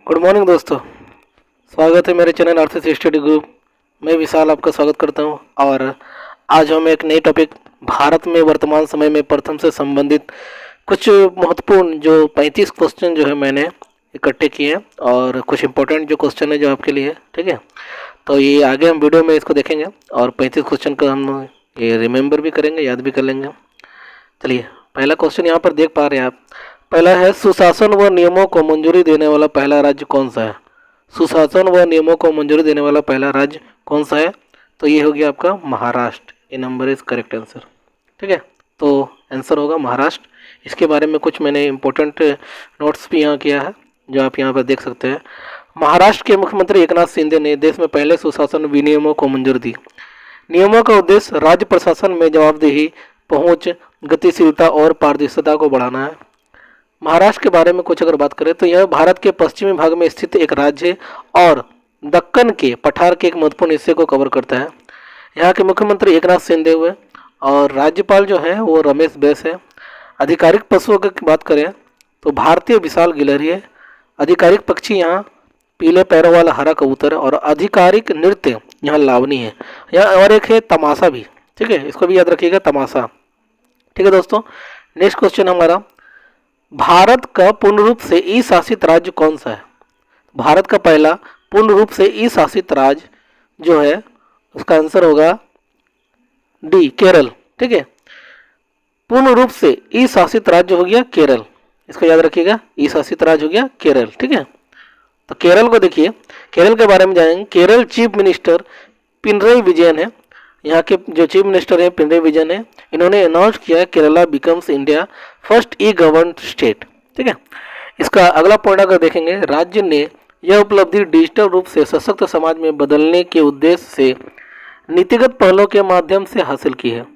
Good morning दोस्तों। स्वागत है मेरे चैनल आरसीएस स्टडी ग्रुप। मैं विशाल आपका स्वागत करता हूं और आज हम एक नई टॉपिक भारत में वर्तमान समय में प्रथम से संबंधित कुछ महत्वपूर्ण जो 35 क्वेश्चन जो है मैंने इकट्ठे किए हैं और कुछ इंपॉर्टेंट जो क्वेश्चन है जो आपके लिए, ठीक है। तो ये आगे हम वीडियो में इसको देखेंगे और 35 क्वेश्चन को हम ये रिमेंबर भी करेंगे, याद भी कर लेंगे। चलिए, पहला क्वेश्चन यहाँ पर देख पा रहे हैं आप। पहला है, सुशासन व नियमों को मंजूरी देने वाला पहला राज्य कौन सा है? सुशासन व नियमों को मंजूरी देने वाला पहला राज्य कौन सा है? तो ये हो गया आपका महाराष्ट्र। ए नंबर इज करेक्ट आंसर, ठीक है। तो आंसर होगा महाराष्ट्र। इसके बारे में कुछ मैंने इंपॉर्टेंट नोट्स भी यहाँ किया है जो आप यहाँ पर देख सकते हैं। महाराष्ट्र के मुख्यमंत्री एकनाथ शिंदे ने देश में पहले सुशासन विनियमों को मंजूरी दी। नियमों का उद्देश्य राज्य प्रशासन में जवाबदेही, पहुंच, गतिशीलता और पारदर्शिता को बढ़ाना है। महाराष्ट्र के बारे में कुछ अगर बात करें तो यह भारत के पश्चिमी भाग में स्थित एक राज्य है और दक्कन के पठार के एक महत्वपूर्ण हिस्से को कवर करता है। यहाँ के मुख्यमंत्री एकनाथ शिंदे हुए और राज्यपाल जो है वो रमेश बैस है। आधिकारिक पशुओं की बात करें तो भारतीय विशाल गिलहरी है। आधिकारिक पक्षी यहाँ पीले पैरों वाला हरा कबूतर है और आधिकारिक नृत्य यहाँ लावनी है। यहाँ और एक है तमाशा भी, ठीक है, इसको भी याद रखिएगा, तमाशा, ठीक है दोस्तों। नेक्स्ट क्वेश्चन हमारा, भारत का पूर्ण रूप से ई शासित राज्य कौन सा है? भारत का पहला पूर्ण रूप से ई शासित राज्य जो है उसका आंसर होगा डी, केरल, ठीक है। पूर्ण रूप से ई शासित राज्य हो गया केरल, इसको याद रखिएगा, ई शासित राज्य हो गया केरल, ठीक है। तो केरल को देखिए, केरल के बारे में जानेंगे। केरल चीफ मिनिस्टर पिनरई विजयन है। यहाँ के जो चीफ मिनिस्टर हैं पिनरई विजयन है। इन्होंने अनाउंस किया है केरला बिकम्स इंडिया फर्स्ट ई गवर्न स्टेट, ठीक है। इसका अगला पॉइंट अगर देखेंगे, राज्य ने यह उपलब्धि डिजिटल रूप से सशक्त समाज में बदलने के उद्देश्य से नीतिगत पहलों के माध्यम से हासिल की है।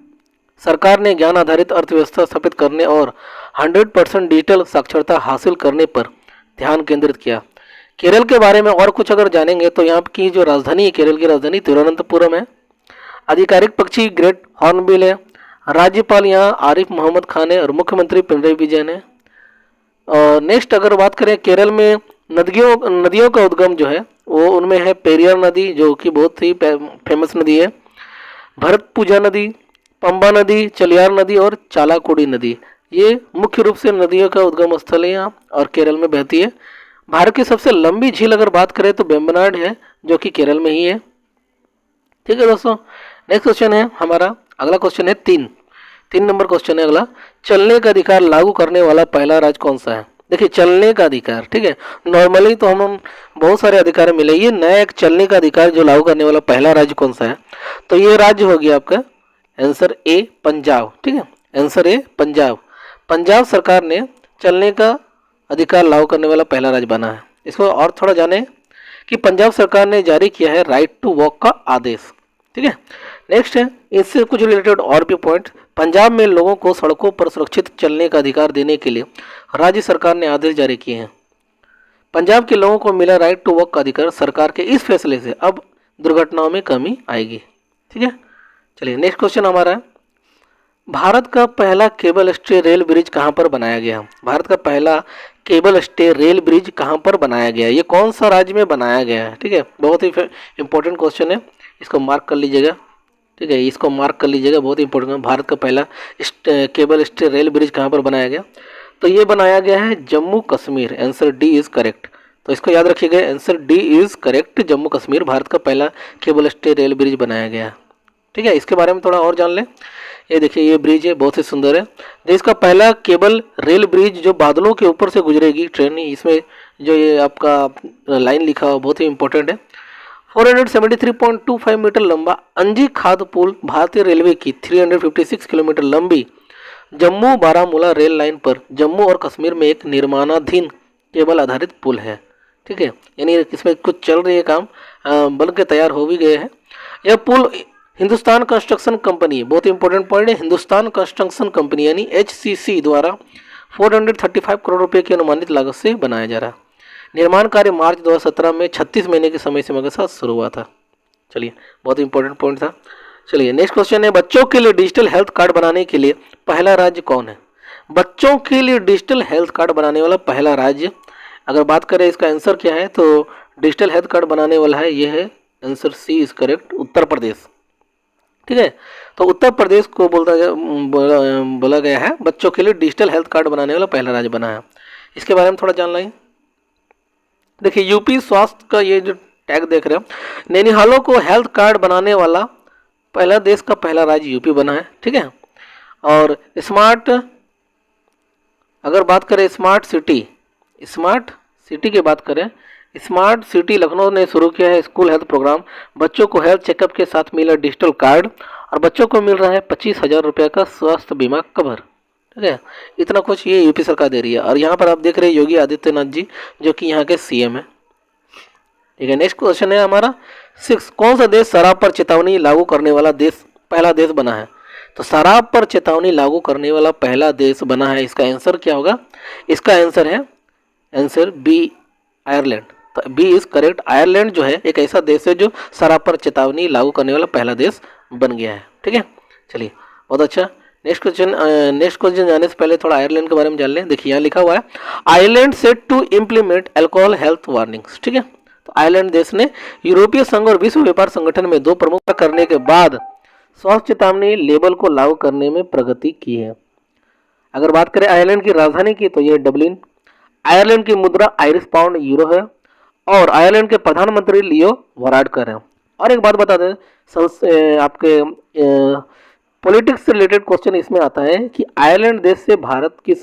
सरकार ने ज्ञान आधारित अर्थव्यवस्था स्थापित करने और 100% डिजिटल साक्षरता हासिल करने पर ध्यान केंद्रित किया। केरल के बारे में और कुछ अगर जानेंगे तो यहाँ की जो राजधानी है, केरल की राजधानी तिरुवनंतपुरम है। आधिकारिक पक्षी ग्रेट हॉर्नबिल है। राज्यपाल यहाँ आरिफ मोहम्मद खान है और मुख्यमंत्री पिनरई विजयन है। और नेक्स्ट अगर बात करें, केरल में नदियों का उद्गम जो है वो उनमें है पेरियार नदी जो कि बहुत ही फेमस नदी है, भरतपुजा नदी, पंबा नदी, चलियार नदी और चालाकुड़ी नदी। ये मुख्य रूप से नदियों का उद्गम स्थल है यहाँ और केरल में बहती है। भारत की सबसे लंबी झील अगर बात करें तो वेम्बनाड है जो कि केरल में ही है, ठीक है दोस्तों। नेक्स्ट क्वेश्चन है हमारा, अगला क्वेश्चन है तीन नंबर क्वेश्चन है अगला, चलने का अधिकार लागू करने वाला पहला राज्य कौन सा है? देखिए, चलने का अधिकार, ठीक है, नॉर्मली तो हम बहुत सारे अधिकार मिले, ये नया एक चलने का अधिकार जो लागू करने वाला पहला राज्य कौन सा है? तो ये राज्य हो गया आपका आंसर ए, पंजाब, ठीक है, आंसर ए पंजाब। पंजाब सरकार ने चलने का अधिकार लागू करने वाला पहला राज्य बना है। इसको और थोड़ा जाने कि पंजाब सरकार ने जारी किया है राइट टू वॉक का आदेश, ठीक है। नेक्स्ट है, इससे कुछ रिलेटेड और भी पॉइंट, पंजाब में लोगों को सड़कों पर सुरक्षित चलने का अधिकार देने के लिए राज्य सरकार ने आदेश जारी किए हैं। पंजाब के लोगों को मिला राइट टू वॉक का अधिकार। सरकार के इस फैसले से अब दुर्घटनाओं में कमी आएगी, ठीक है। चलिए, नेक्स्ट क्वेश्चन हमारा है, भारत का पहला केबल स्टे रेल ब्रिज कहाँ पर बनाया गया? भारत का पहला केबल स्टे रेल ब्रिज कहाँ पर बनाया गया? ये कौन सा राज्य में बनाया गया है? ठीक है, बहुत ही इंपॉर्टेंट क्वेश्चन है, इसको मार्क कर लीजिएगा, ठीक है, इसको मार्क कर लीजिएगा, बहुत इंपॉर्टेंट है। भारत का पहला केबल स्टे रेल ब्रिज कहाँ पर बनाया गया? तो ये बनाया गया है Jammu Kashmir, answer D is correct. तो इसको याद रखिएगा, answer D is correct, Jammu Kashmir Bharat का पहला केबल स्टे रेल ब्रिज बनाया गया, ठीक है। इसके बारे में थोड़ा और जान लें। ये देखिए, ये ब्रिज है, बहुत ही सुंदर है। देश का पहला केबल रेल ब्रिज जो बादलों के ऊपर से गुजरेगी ट्रेन, इसमें जो ये आपका लाइन लिखा हुआ बहुत ही इंपॉर्टेंट है। 473.25 मीटर लंबा अंजी खाद पुल भारतीय रेलवे की 356 किलोमीटर लंबी जम्मू बारामूला रेल लाइन पर जम्मू और कश्मीर में एक निर्माणाधीन केबल आधारित पुल है, ठीक है। यानी इसमें कुछ चल रही है काम, बन के तैयार हो भी गए हैं। यह पुल हिंदुस्तान कंस्ट्रक्शन कंपनी, बहुत इंपॉर्टेंट पॉइंट है, हिंदुस्तान कंस्ट्रक्शन कंपनी यानी HCC द्वारा 435 करोड़ रुपए की अनुमानित लागत से बनाया जा रहा है। निर्माण कार्य मार्च 2017 में 36 महीने की समय सीमा के साथ शुरू हुआ था। चलिए, बहुत इंपॉर्टेंट पॉइंट था। चलिए, नेक्स्ट क्वेश्चन है, बच्चों के लिए डिजिटल हेल्थ कार्ड बनाने के लिए पहला राज्य कौन है? बच्चों के लिए डिजिटल हेल्थ कार्ड बनाने वाला पहला राज्य अगर बात करें इसका आंसर क्या है तो डिजिटल हेल्थ कार्ड बनाने वाला है, ये है answer C is correct, Uttar Pradesh. ठीक है, तो उत्तर प्रदेश को बोला गया है बच्चों के लिए डिजिटल हेल्थ कार्ड बनाने वाला पहला राज्य बना है। इसके बारे में थोड़ा जान लें। देखिए यूपी स्वास्थ्य का ये जो टैग देख रहे हो, नैनीहालों को हेल्थ कार्ड बनाने वाला पहला देश का पहला राज्य यूपी बना है। ठीक है, और स्मार्ट, अगर बात करें स्मार्ट सिटी की बात करें, स्मार्ट सिटी लखनऊ ने शुरू किया है स्कूल हेल्थ प्रोग्राम। बच्चों को हेल्थ चेकअप के साथ मिला डिजिटल कार्ड और बच्चों को मिल रहा है 25,000 रुपये का स्वास्थ्य बीमा कवर। ठीक है, इतना कुछ ये यूपी सरकार दे रही है। और यहाँ पर आप देख रहे हैं योगी आदित्यनाथ जी जो कि यहाँ के सीएम है। ठीक है, नेक्स्ट क्वेश्चन है हमारा 6, कौन सा देश शराब पर चेतावनी लागू करने वाला पहला देश बना है? तो शराब पर चेतावनी लागू करने वाला पहला देश बना है, इसका आंसर क्या होगा? इसका आंसर है आंसर बी, आयरलैंड। तो बी इज करेक्ट, आयरलैंड जो है एक ऐसा देश है जो शराब पर चेतावनी लागू करने वाला पहला देश बन गया है। ठीक है, चलिए बहुत अच्छा। नेक्स्ट क्वेश्चन जाने से पहले थोड़ा आयरलैंड के बारे में जान लें। देखिए यहाँ लिखा हुआ है Ireland set to implement alcohol health warnings. ठीक है, तो आयरलैंड देश ने यूरोपीय संघ और विश्व व्यापार संगठन में 2 प्रमुख करने के बाद स्वास्थ्य चेतावनी लेबल को लागू करने में प्रगति की है। अगर बात करें आयरलैंड की राजधानी की तो यह डबलिन, आयरलैंड की मुद्रा आयरिश पाउंड यूरो है और आयरलैंड के प्रधानमंत्री लियो वाराडकर हैं। और एक बात बता दें, आपके पॉलिटिक्स से रिलेटेड क्वेश्चन इसमें आता है कि आयरलैंड देश से भारत की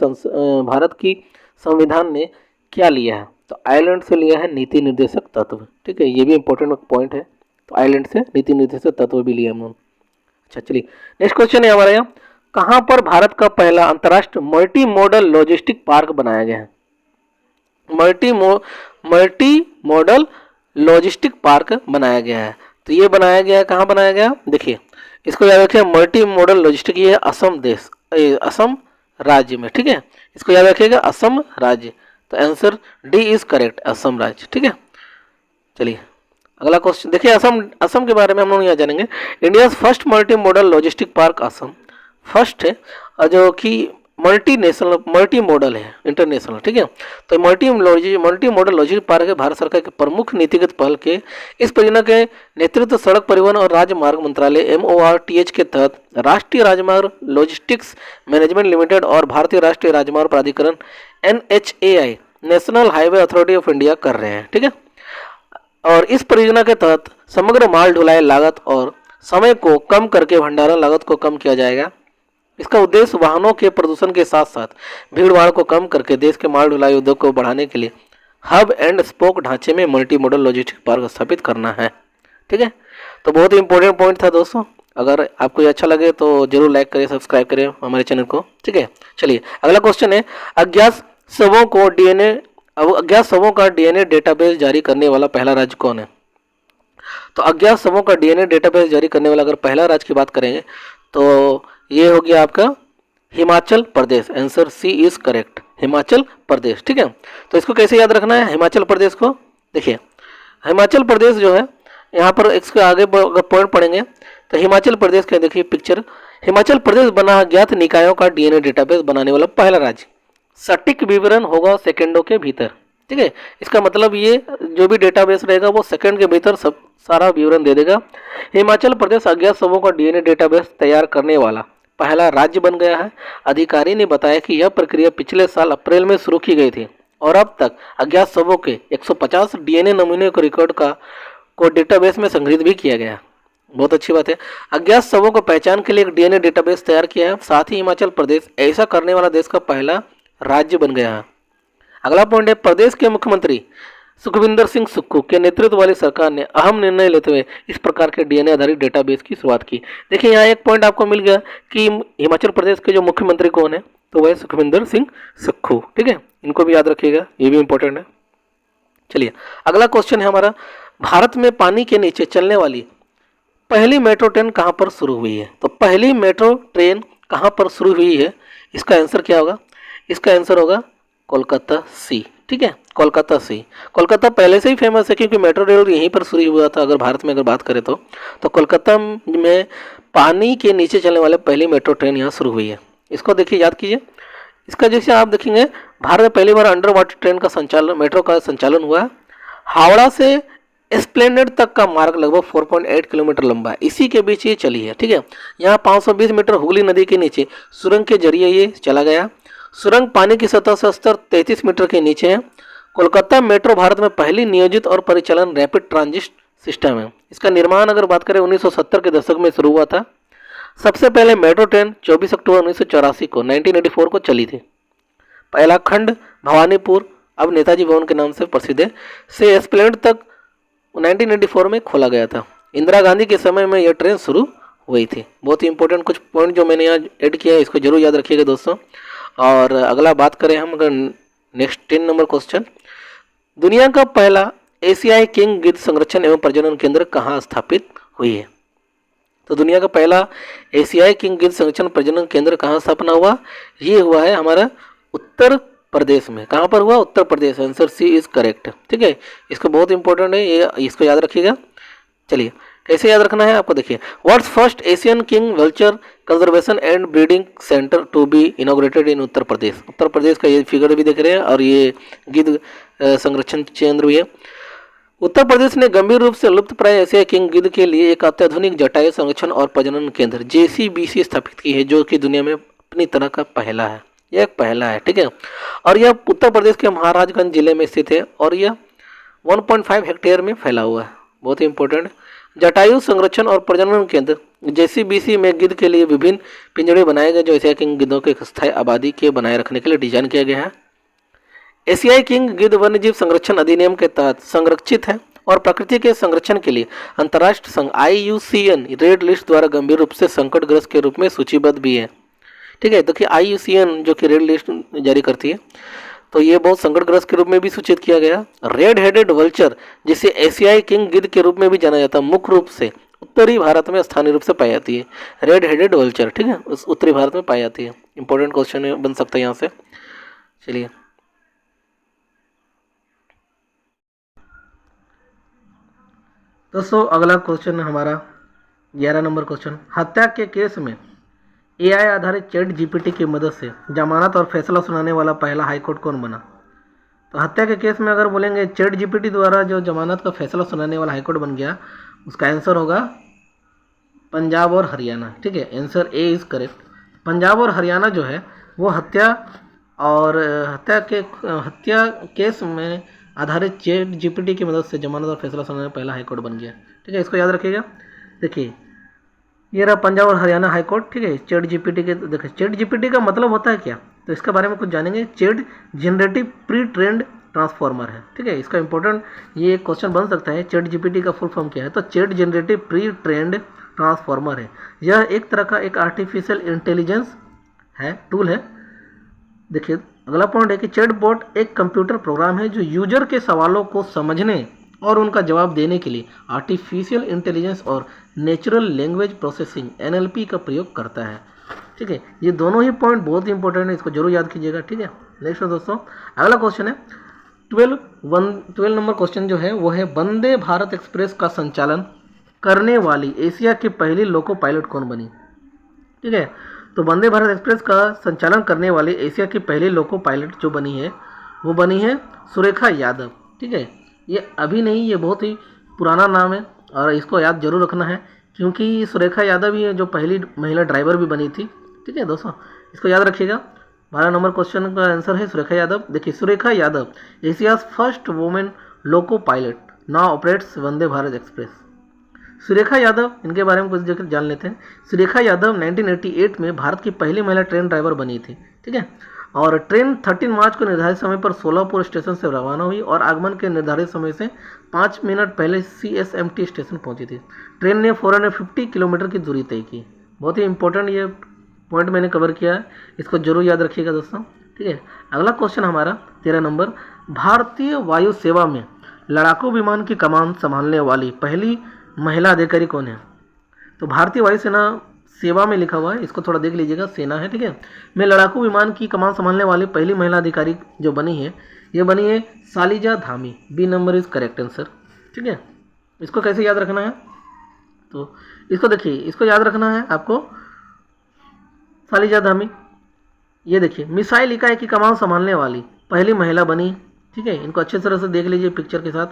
संविधान ने क्या लिया है? तो आयरलैंड से लिया है नीति निर्देशक तत्व। ठीक है, ये भी इंपॉर्टेंट पॉइंट है। तो आयरलैंड से नीति निर्देशक तत्व भी लिया हमने। अच्छा चलिए, नेक्स्ट क्वेश्चन है हमारे यहाँ, कहाँ पर भारत का पहला अंतर्राष्ट्रीय मल्टी मॉडल लॉजिस्टिक पार्क बनाया गया है? मल्टी मॉडल लॉजिस्टिक पार्क बनाया गया है। तो ये बनाया गया है, कहाँ बनाया गया? देखिए इसको याद रखिए, मल्टी मॉडल लॉजिस्टिक, ये असम राज्य में। ठीक है, इसको याद रखिएगा, असम राज्य। तो answer D is correct, Assam राज्य। ठीक है, चलिए अगला क्वेश्चन देखिए, असम के बारे में हम लोग यहाँ जानेंगे। India first multi modal logistic park Assam first है, जो कि मल्टी मॉडल है, इंटरनेशनल। ठीक है, तो मल्टी मॉडल लॉजिस्टिक पार्क है भारत सरकार के प्रमुख नीतिगत पहल के। इस परियोजना के नेतृत्व सड़क परिवहन और राजमार्ग मंत्रालय MORTH के तहत राष्ट्रीय राजमार्ग लॉजिस्टिक्स मैनेजमेंट लिमिटेड और भारतीय राष्ट्रीय राजमार्ग प्राधिकरण NHAI national highway authority of India कर रहे हैं। ठीक है, और इस परियोजना के तहत समग्र माल ढुलाई लागत और समय को कम करके भंडारण लागत को कम किया जाएगा। इसका उद्देश्य वाहनों के प्रदूषण के साथ साथ भीड़ भाड़ को कम करके देश के माल ढुलाई उद्योग को बढ़ाने के लिए हब एंड स्पोक ढांचे में मल्टी मॉडल लॉजिस्टिक पार्क स्थापित करना है। ठीक है, तो बहुत ही इंपॉर्टेंट पॉइंट था दोस्तों। अगर आपको ये अच्छा लगे तो जरूर लाइक करें, सब्सक्राइब करें हमारे चैनल को। ठीक है, चलिए अगला क्वेश्चन है, अज्ञात शवों का DNA डेटाबेस जारी करने वाला पहला राज्य कौन है? तो अज्ञात शवों का DNA डेटाबेस जारी करने वाला अगर पहला राज्य की बात करेंगे तो ये हो गया आपका Himachal Pradesh. Answer C is correct, Himachal Pradesh. ठीक है, तो इसको कैसे याद रखना है हिमाचल प्रदेश को? देखिए हिमाचल प्रदेश जो है, यहाँ पर इसके आगे अगर पॉइंट पढ़ेंगे तो हिमाचल प्रदेश का देखिए पिक्चर, हिमाचल प्रदेश बना अज्ञात निकायों का DNA डेटाबेस बनाने वाला पहला राज्य। सटीक विवरण होगा सेकेंडों के भीतर। ठीक है, इसका मतलब ये जो भी डेटाबेस रहेगा वो सेकंड के भीतर सब सारा विवरण दे देगा। हिमाचल प्रदेश अज्ञात शवों का DNA डेटाबेस तैयार करने वाला पहला राज्य बन गया है। अधिकारी ने बताया कि यह प्रक्रिया पिछले साल अप्रैल में शुरू की गई थी और अब तक अज्ञात शवों के 150 DNA नमूने को रिकॉर्ड को डेटाबेस में संग्रहित भी किया गया। बहुत अच्छी बात है, अज्ञात शवों को पहचान के लिए एक DNA डेटाबेस तैयार किया है। साथ ही हिमाचल प्रदेश ऐसा करने वाला देश का पहला राज्य बन गया है। अगला पॉइंट है, प्रदेश के मुख्यमंत्री सुखविंदर सिंह सुक्खू के नेतृत्व वाली सरकार ने अहम निर्णय लेते हुए इस प्रकार के DNA आधारित डेटाबेस की शुरुआत की। देखिए यहाँ एक पॉइंट आपको मिल गया कि हिमाचल प्रदेश के जो मुख्यमंत्री कौन है, तो वह सुखविंदर सिंह सुक्खू। ठीक है, इनको भी याद रखिएगा, ये भी इंपॉर्टेंट है। चलिए अगला क्वेश्चन है हमारा, भारत में पानी के नीचे चलने वाली पहली मेट्रो ट्रेन कहाँ पर शुरू हुई है? तो पहली मेट्रो ट्रेन कहाँ पर शुरू हुई है, इसका आंसर क्या होगा? इसका आंसर होगा कोलकाता सी। ठीक है, कोलकाता सी। कोलकाता पहले से ही फेमस है क्योंकि मेट्रो रेल यहीं पर शुरू हुआ था। अगर भारत में अगर बात करें तो कोलकाता में पानी के नीचे चलने वाले पहली मेट्रो ट्रेन यहाँ शुरू हुई है। इसको देखिए, याद कीजिए। इसका जैसे आप देखेंगे भारत में पहली बार अंडर वाटर ट्रेन का संचालन, मेट्रो का संचालन हुआ। हावड़ा से एस्प्लेनेड तक का मार्ग लगभग 4.8 किलोमीटर लंबा है, इसी के बीच ये चली है। ठीक है, यहाँ 520 मीटर हुगली नदी के नीचे सुरंग के जरिए ये चला गया। सुरंग पानी की सतह से स्तर 33 मीटर के नीचे है। कोलकाता मेट्रो भारत में पहली नियोजित और परिचालन रैपिड ट्रांजिट सिस्टम है। इसका निर्माण अगर बात करें 1970 के दशक में शुरू हुआ था। सबसे पहले मेट्रो ट्रेन 24 अक्टूबर 1984 को 1984 को चली थी। पहला खंड भवानीपुर, अब नेताजी भवन के नाम से प्रसिद्ध है, से एस्प्लेनेड तक 1984 में खोला गया था। इंदिरा गांधी के समय में यह ट्रेन शुरू हुई थी। बहुत ही इंपॉर्टेंट कुछ पॉइंट जो मैंने यहाँ ऐड किया है, इसको जरूर याद रखिएगा दोस्तों। और अगला बात करें हम अगर नेक्स्ट 10 नंबर क्वेश्चन, दुनिया का पहला एशियाई किंग गिद्ध संरक्षण एवं प्रजनन केंद्र कहाँ स्थापित हुई है? तो दुनिया का पहला एशियाई किंग गिद्ध संरक्षण प्रजनन केंद्र कहाँ स्थापना हुआ? ये हुआ है हमारा उत्तर प्रदेश में। कहाँ पर हुआ? Uttar Pradesh. Answer C is correct. ठीक है, इसको बहुत इंपॉर्टेंट है, ये इसको याद रखिएगा। चलिए कैसे याद रखना है आपको, देखिए, what's first Asian king vulture conservation and breeding centre to be inaugurated in Uttar Pradesh? Uttar Pradesh का ये फिगर भी देख रहे हैं और ये गिद्ध संरक्षण केंद्र भी है। उत्तर प्रदेश ने गंभीर रूप से लुप्त प्राय एशियाई किंग गिद्ध के लिए एक अत्याधुनिक जटायु संरक्षण और प्रजनन केंद्र JCBC स्थापित की है, जो कि दुनिया में अपनी तरह का पहला है। यह एक पहला है। ठीक है, और यह उत्तर प्रदेश के महाराजगंज जिले में स्थित है और यह 1.5 हेक्टेयर में फैला हुआ है। बहुत ही इंपॉर्टेंट। जटायु संरक्षण और प्रजनन केंद्र JCBC में गिद्ध के लिए विभिन्न पिंजरे बनाए गए, जो एशियाई किंग गिद्धों के स्थायी आबादी के बनाए रखने के लिए डिजाइन किया गया है। एशियाई किंग गिद्ध वन्यजीव संरक्षण अधिनियम के तहत संरक्षित है और प्रकृति के संरक्षण के लिए अंतर्राष्ट्रीय संघ IUCN रेड लिस्ट द्वारा गंभीर रूप से संकटग्रस्त के रूप में सूचीबद्ध भी है। ठीक है, देखिए IUCN जो कि रेड लिस्ट जारी करती है, तो ये बहुत संकटग्रस्त के रूप में भी सूचित किया गया। रेड हेडेड वल्चर, जिसे एशियाई किंग गिद्ध के रूप में भी जाना जाता है, मुख्य रूप से उत्तरी भारत में स्थानीय रूप से पाई जाती है। रेड हेडेड वल्चर, ठीक है, उस उत्तरी भारत में पाई जाती है। इंपॉर्टेंट क्वेश्चन बन सकता है यहाँ से। चलिए दोस्तों, अगला क्वेश्चन हमारा 11 नंबर क्वेश्चन, हत्या के केस में AI आधारित ChatGPT की मदद से जमानत और फैसला सुनाने वाला पहला हाईकोर्ट कौन बना? तो हत्या के केस में अगर बोलेंगे ChatGPT द्वारा जो जमानत का फैसला सुनाने वाला हाईकोर्ट बन गया, उसका आंसर होगा पंजाब और हरियाणा। ठीक है, answer A is correct. Punjab और हरियाणा जो है वो हत्या केस में आधारित ChatGPT की मदद से जमानत और फैसला सुनाने वाला पहला हाईकोर्ट बन गया। ठीक है, इसको याद रखिएगा। देखिए ये रहा पंजाब और हरियाणा हाईकोर्ट। ठीक है, ChatGPT के, देखिए ChatGPT का मतलब होता है क्या, तो इसके बारे में कुछ जानेंगे। Chat generative pre trend transformer है। ठीक है, इसका इंपॉर्टेंट ये क्वेश्चन बन सकता है, ChatGPT का फुल फॉर्म क्या है? तो chat generative pre trend transformer है। यह एक तरह का एक आर्टिफिशियल इंटेलिजेंस है, टूल है। देखिए अगला पॉइंट है कि चैटबॉट एक कंप्यूटर प्रोग्राम है जो यूजर के सवालों को समझने और उनका जवाब देने के लिए आर्टिफिशियल इंटेलिजेंस और नेचुरल लैंग्वेज प्रोसेसिंग NLP का प्रयोग करता है। ठीक है, ये दोनों ही पॉइंट बहुत ही इंपॉर्टेंट है, इसको जरूर याद कीजिएगा। ठीक है, नेक्स्ट दोस्तों अगला क्वेश्चन है 12 नंबर क्वेश्चन जो है वो है, वंदे भारत एक्सप्रेस का संचालन करने वाली एशिया की पहली लोको पायलट कौन बनी? ठीक है, तो वंदे भारत एक्सप्रेस का संचालन करने वाली एशिया की पहली लोको पायलट जो बनी है वो बनी है सुरेखा यादव। ठीक है, ये अभी नहीं, ये बहुत ही पुराना नाम है और इसको याद जरूर रखना है, क्योंकि सुरेखा यादव ही है जो पहली महिला ड्राइवर भी बनी थी। ठीक है दोस्तों, इसको याद रखिएगा। 12 नंबर क्वेश्चन का आंसर है सुरेखा यादव। देखिए Surekha Yadav Asia's first women loco pilot now operates Vande Bharat express. Surekha Yadav, इनके बारे में कुछ जिक्र जान लेते हैं। सुरेखा यादव 1988 में भारत की पहली महिला ट्रेन ड्राइवर बनी थी। ठीक है, और ट्रेन 13 मार्च को निर्धारित समय पर सोलापुर स्टेशन से रवाना हुई और आगमन के निर्धारित समय से 5 मिनट पहले CSMT स्टेशन पहुंची थी। ट्रेन ने 450 किलोमीटर की दूरी तय की। बहुत ही इंपॉर्टेंट ये पॉइंट मैंने कवर किया है, इसको जरूर याद रखिएगा दोस्तों। ठीक है, अगला क्वेश्चन हमारा 13 नंबर, भारतीय वायु सेवा में लड़ाकू विमान की कमान संभालने वाली पहली महिला अधिकारी कौन है? तो भारतीय वायुसेना सेवा में लिखा हुआ है, इसको थोड़ा देख लीजिएगा, सेना है। ठीक है, में लड़ाकू विमान की कमान संभालने वाली पहली महिला अधिकारी जो बनी है, ये बनी है Shalija Dhami. B number is correct answer. ठीक है, इसको कैसे याद रखना है, तो इसको देखिए, इसको याद रखना है आपको, शालिजा धामी। ये देखिए मिसाइल इकाई की कमान संभालने वाली पहली महिला बनी। ठीक है, इनको अच्छे तरह से देख लीजिए पिक्चर के साथ,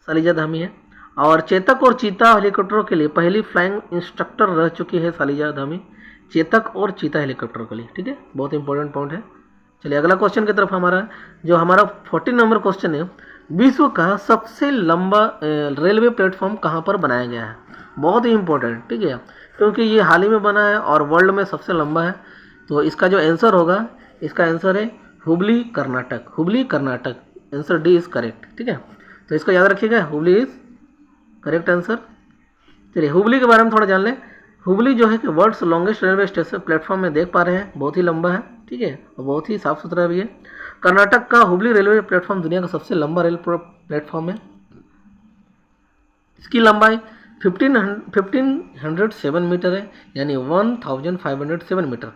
सालिजा धामी है। और चेतक और चीता हेलीकॉप्टरों के लिए पहली फ्लाइंग इंस्ट्रक्टर रह चुकी है सालिजा धामी, चेतक और चीता हेलीकॉप्टर के लिए। ठीक है, बहुत इंपॉर्टेंट पॉइंट है। चलिए अगला क्वेश्चन की तरफ हमारा, जो हमारा 14 नंबर क्वेश्चन है, विश्व का सबसे लंबा रेलवे प्लेटफॉर्म कहाँ पर बनाया गया है? बहुत ही इंपॉर्टेंट, ठीक है, क्योंकि ये हाल ही में बना है और वर्ल्ड में सबसे लंबा है। तो इसका जो आंसर होगा, इसका आंसर है Hubli Karnataka, Hubli Karnataka. Answer D is correct. ठीक है, तो इसको याद रखिएगा, हुबली इज करेक्ट आंसर। चलिए हुबली के बारे में थोड़ा जान लें। हुबली जो है कि world's longest railway station platform में देख पा रहे हैं, बहुत ही लंबा है। ठीक है, और बहुत ही साफ सुथरा भी है। कर्नाटक का हुबली रेलवे प्लेटफॉर्म दुनिया का सबसे लंबा रेल प्लेटफॉर्म है। इसकी लंबाई 1507 मीटर है, यानी 1507 मीटर।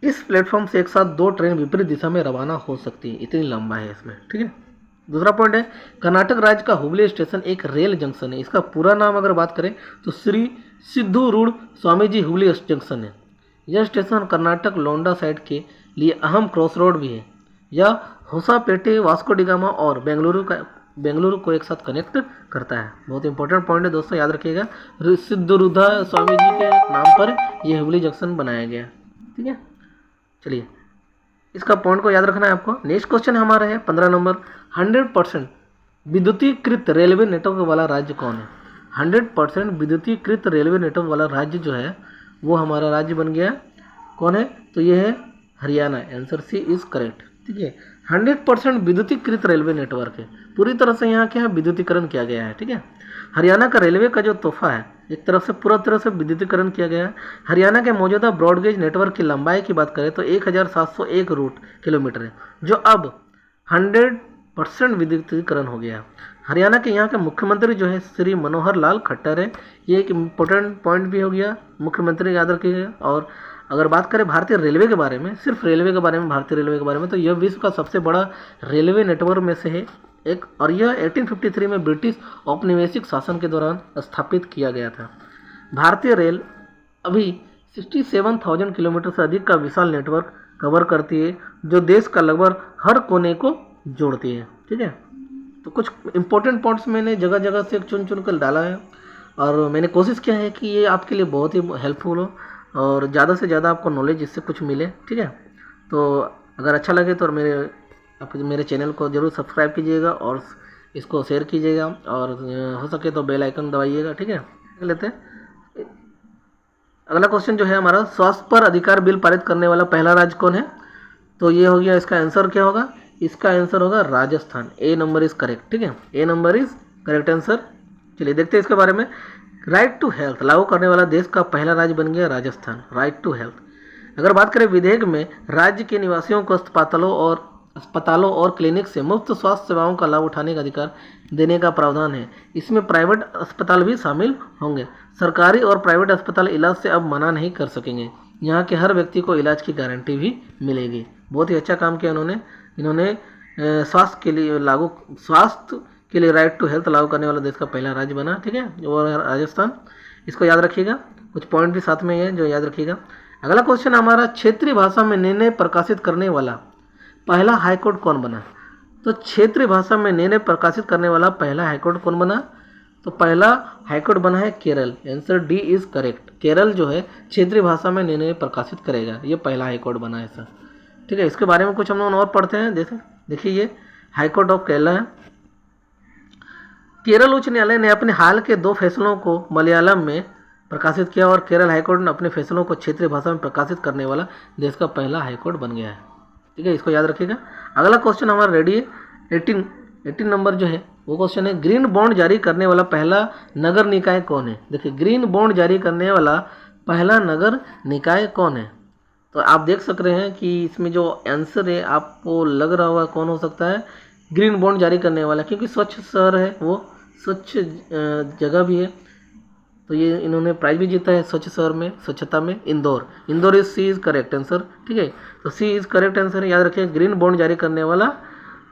इस प्लेटफॉर्म से एक साथ 2 ट्रेन विपरीत दिशा में रवाना हो सकती है, इतनी लंबा है इसमें। ठीक है, दूसरा पॉइंट है, कर्नाटक राज्य का हुबली स्टेशन एक रेल जंक्शन है। इसका पूरा नाम अगर बात करें तो श्री सिद्धूरूढ़ स्वामीजी हुबली जंक्शन है। यह स्टेशन कर्नाटक लोंडा साइड के लिए अहम क्रॉस रोड भी है। यह होसापेटे, वास्को डिगामा और बेंगलुरु को एक साथ कनेक्ट करता है। बहुत इंपॉर्टेंट पॉइंट है दोस्तों, याद रखिएगा। सिद्धूरूढ़ स्वामी जी के नाम पर यह हुबली जंक्शन बनाया गया। ठीक है, चलिए इसका पॉइंट को याद रखना है आपको। नेक्स्ट क्वेश्चन हमारा है 15 नंबर, 100% विद्युतीकृत रेलवे नेटवर्क वाला राज्य कौन है? 100% विद्युतीकृत रेलवे नेटवर्क वाला राज्य जो है वो हमारा राज्य बन गया, कौन है? तो ये है Haryana. Answer C is correct. ठीक है, 100% विद्युतीकृत रेलवे नेटवर्क है, पूरी तरह से यहाँ क्या है, विद्युतीकरण किया गया है। ठीक है, हरियाणा का रेलवे का जो तोहफा है, एक तरफ से पूरा तरह से विद्युतीकरण किया गया है। हरियाणा के मौजूदा ब्रॉडगेज नेटवर्क की लंबाई की बात करें तो 1701 रूट किलोमीटर है, जो अब 100% विद्युतीकरण हो गया है। हरियाणा के यहाँ के मुख्यमंत्री जो है श्री मनोहर लाल खट्टर है। ये एक इम्पोर्टेंट पॉइंट भी हो गया, मुख्यमंत्री याद रखिएगा। और अगर बात करें भारतीय रेलवे के बारे में, सिर्फ रेलवे के बारे में, भारतीय रेलवे के बारे में, तो यह विश्व का सबसे बड़ा रेलवे नेटवर्क में से है एक, और यह 1853 में ब्रिटिश औपनिवेशिक शासन के दौरान स्थापित किया गया था। भारतीय रेल अभी 67,000 किलोमीटर से अधिक का विशाल नेटवर्क कवर करती है, जो देश का लगभग हर कोने को जोड़ती है। ठीक है, तो कुछ इंपॉर्टेंट पॉइंट्स मैंने जगह जगह से चुन चुन कर डाला है, और मैंने कोशिश किया है कि ये आपके लिए बहुत ही हेल्पफुल हो और ज़्यादा से ज़्यादा आपको नॉलेज इससे कुछ मिले। ठीक है, तो अगर अच्छा लगे तो मेरे चैनल को ज़रूर सब्सक्राइब कीजिएगा और इसको शेयर कीजिएगा, और हो सके तो बेल आइकन दबाइएगा। ठीक है, लेते हैं अगला क्वेश्चन जो है हमारा, स्वास्थ्य पर अधिकार बिल पारित करने वाला पहला राज्य कौन है? तो ये हो गया, इसका आंसर क्या होगा? इसका आंसर होगा राजस्थान। ए नंबर इज करेक्ट। ठीक है, ए नंबर इज करेक्ट आंसर। चलिए देखते हैं इसके बारे में। राइट टू हेल्थ लागू करने वाला देश का पहला राज्य बन गया राजस्थान। Right to health. अगर बात करें विधेयक में राज्य के निवासियों को अस्पतालों और क्लिनिक से मुफ्त स्वास्थ्य सेवाओं का लाभ उठाने का अधिकार देने का प्रावधान है। इसमें प्राइवेट अस्पताल भी शामिल होंगे। सरकारी और प्राइवेट अस्पताल इलाज से अब मना नहीं कर सकेंगे। यहाँ के हर व्यक्ति को इलाज की गारंटी भी मिलेगी। बहुत ही अच्छा काम किया इन्होंने स्वास्थ्य के लिए राइट टू हेल्थ लागू करने वाला देश का पहला राज्य बना। ठीक है, वो राजस्थान। इसको याद रखिएगा, कुछ पॉइंट भी साथ में है जो याद रखिएगा। अगला क्वेश्चन हमारा, क्षेत्रीय भाषा में निर्णय प्रकाशित करने वाला पहला हाईकोर्ट कौन बना? तो क्षेत्रीय भाषा में निर्णय प्रकाशित करने वाला पहला हाईकोर्ट कौन बना? तो पहला हाईकोर्ट बना है Kerala. Answer D is correct. Kerala जो है क्षेत्रीय भाषा में निर्णय प्रकाशित करेगा, ये पहला हाईकोर्ट बना है ऐसा। ठीक है, इसके बारे में कुछ हम लोग और पढ़ते हैं। देखिए ये हाईकोर्ट ऑफ केरला है। केरल उच्च न्यायालय ने अपने हाल के 2 फैसलों को मलयालम में प्रकाशित किया, और केरल हाईकोर्ट ने अपने फैसलों को क्षेत्रीय भाषा में प्रकाशित करने वाला देश का पहला हाईकोर्ट बन गया है। ठीक है, इसको याद रखिएगा। अगला क्वेश्चन हमारा रेडी है। 18 नंबर जो है वो क्वेश्चन है, ग्रीन बॉन्ड जारी करने वाला पहला नगर निकाय कौन है? देखिए, ग्रीन बॉन्ड जारी करने वाला पहला नगर निकाय कौन है? तो आप देख सक रहे हैं कि इसमें जो आंसर है आपको लग रहा होगा कौन हो सकता है, ग्रीन बॉन्ड जारी करने वाला, क्योंकि स्वच्छ शहर है, वो स्वच्छ जगह भी है, तो ये इन्होंने प्राइज भी जीता है स्वच्छ शहर में, स्वच्छता में। Indore is C is correct answer. ठीक है, तो सी इज करेक्ट आंसर। याद रखिए, ग्रीन बॉन्ड जारी करने वाला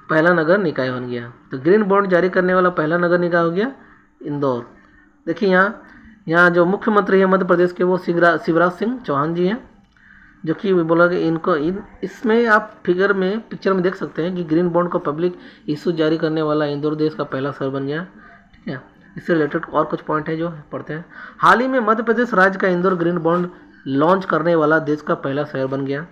पहला नगर निकाय बन गया। तो ग्रीन बॉन्ड जारी करने वाला पहला नगर निकाय हो गया इंदौर। देखिए यहाँ जो मुख्यमंत्री है मध्य प्रदेश के वो शिवराज सिंह चौहान जी हैं। जो कि बोला कि इनको इसमें आप पिक्चर में देख सकते हैं कि ग्रीन बॉन्ड को पब्लिक इशू जारी करने वाला इंदौर देश का पहला शहर बन गया। ठीक है, इससे रिलेटेड और कुछ पॉइंट है जो पढ़ते हैं। हाल ही में मध्य प्रदेश राज्य का इंदौर ग्रीन बॉन्ड लॉन्च करने वाला देश का पहला शहर बन गया।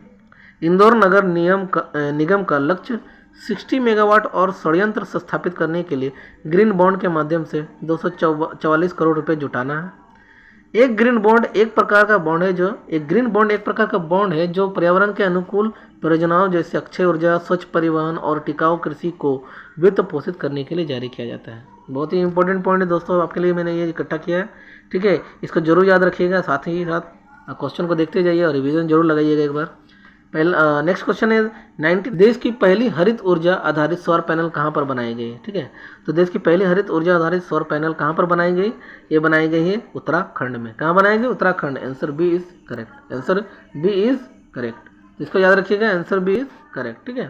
इंदौर नगर निगम का लक्ष्य 60 मेगावाट और षड्यंत्र स्थापित करने के लिए ग्रीन बॉन्ड के माध्यम से 244 करोड़ रुपए जुटाना है। एक ग्रीन बॉन्ड एक प्रकार का बॉन्ड है जो पर्यावरण के अनुकूल परियोजनाओं जैसे अक्षय ऊर्जा, स्वच्छ परिवहन और टिकाऊ कृषि को वित्त पोषित करने के लिए जारी किया जाता है। बहुत ही इंपॉर्टेंट पॉइंट है दोस्तों, आपके लिए मैंने ये इकट्ठा किया है। ठीक है, इसको जरूर याद रखिएगा, साथ ही साथ क्वेश्चन को देखते जाइए और रिवीजन जरूर लगाइएगा एक बार। पहला नेक्स्ट क्वेश्चन है 90 देश की पहली हरित ऊर्जा आधारित सौर पैनल कहाँ पर बनाई गई? ठीक है, तो देश की पहली हरित ऊर्जा आधारित सौर पैनल कहाँ पर बनाई गई? ये बनाई गई है उत्तराखंड में। कहाँ बनाई गई? Uttarakhand. Answer B is correct. Answer B is correct, इसको याद रखिएगा, आंसर बी इज करेक्ट। ठीक है,